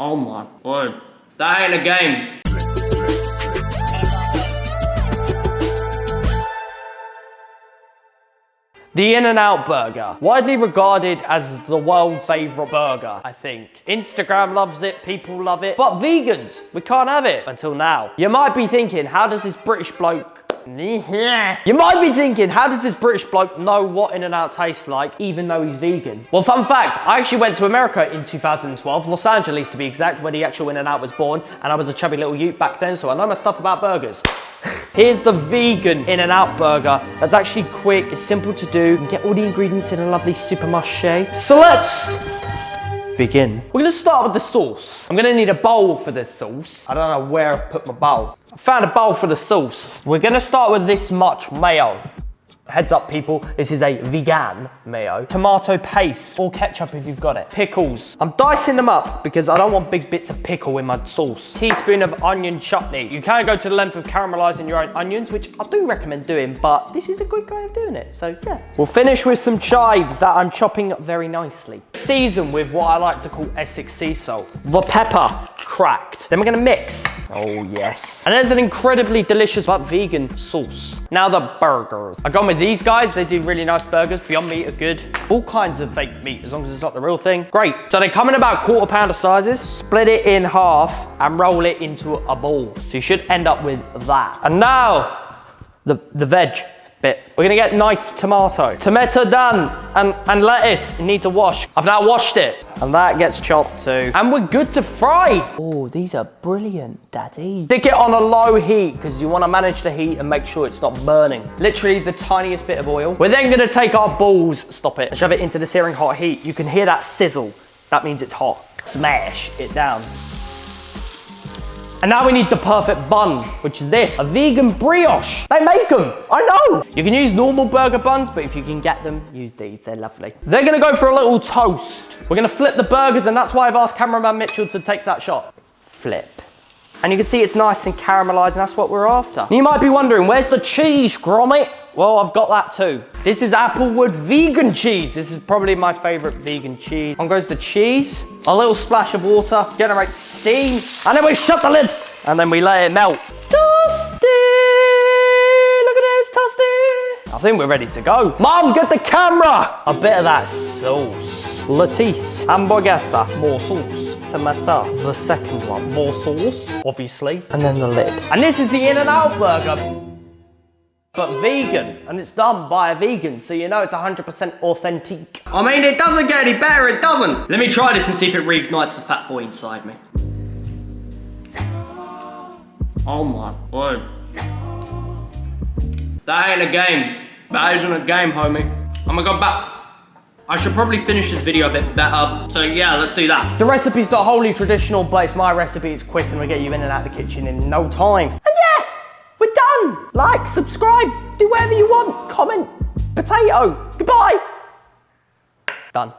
Oh my word. That ain't a game. The In-N-Out burger, widely regarded as the world's favourite burger, I think. Instagram loves it, people love it, but vegans, we can't have it until now. You might be thinking, how does this British bloke know what In-N-Out tastes like, even though he's vegan? Well, fun fact, I actually went to America in 2012, Los Angeles to be exact, where the actual In-N-Out was born, and I was a chubby little ute back then, so I know my stuff about burgers. Here's the vegan In-N-Out burger. That's actually quick, it's simple to do. You can get all the ingredients in a lovely super mache. So let's begin. We're gonna start with the sauce. I'm gonna need a bowl for this sauce. I don't know where I've put my bowl. I found a bowl for the sauce. We're gonna start with this much mayo. Heads up people, this is a vegan mayo. Tomato paste or ketchup if you've got it. Pickles. I'm dicing them up because I don't want big bits of pickle in my sauce. Teaspoon of onion chutney. You can go to the length of caramelizing your own onions, which I do recommend doing, but this is a quick way of doing it, so yeah. We'll finish with some chives that I'm chopping up very nicely. Season with what I like to call Essex sea salt. The pepper, cracked. Then we're gonna mix. Oh yes. And there's an incredibly delicious but vegan sauce. Now the burgers. I've gone with these guys, they do really nice burgers. Beyond Meat are good. All kinds of fake meat, as long as it's not the real thing. Great. So they come in about quarter-pounder sizes. Split it in half and roll it into a ball. So you should end up with that. And now, the veg bit. We're gonna get nice tomato. Tomato done. And lettuce, it needs a wash. I've now washed it. And that gets chopped too. And we're good to fry. Oh, these are brilliant, Daddy. Stick it on a low heat because you want to manage the heat and make sure it's not burning. Literally the tiniest bit of oil. We're then going to take our balls, stop it, and shove it into the searing hot heat. You can hear that sizzle. That means it's hot. Smash it down. And now we need the perfect bun, which is this, a vegan brioche. They make them, I know. You can use normal burger buns, but if you can get them, use these, they're lovely. They're gonna go for a little toast. We're gonna flip the burgers, and that's why I've asked cameraman Mitchell to take that shot. Flip. And you can see it's nice and caramelized, and that's what we're after. And you might be wondering, where's the cheese, Gromit? Well, I've got that too. This is Applewood vegan cheese. This is probably my favorite vegan cheese. On goes the cheese, a little splash of water, generates steam, and then we shut the lid, and then we let it melt. Toasty! Look at this, toasty! I think we're ready to go. Mom, get the camera! A bit of that sauce. Lettuce, hamburguesa, more sauce. Tomato, the second one, more sauce, obviously, and then the lid. And this is the In-N-Out burger, but vegan, and it's done by a vegan, so you know it's 100% authentic. I mean, it doesn't get any better, it doesn't. Let me try this and see if it reignites the fat boy inside me. Oh my word. That ain't a game. That isn't a game, homie. I'm gonna go back. I should probably finish this video a bit better, so yeah, let's do that. The recipe's not wholly traditional, but it's my recipe, it's quick, and we get you in and out of the kitchen in no time. And yeah, we're done. Like, subscribe, do whatever you want, comment, potato, goodbye. Done.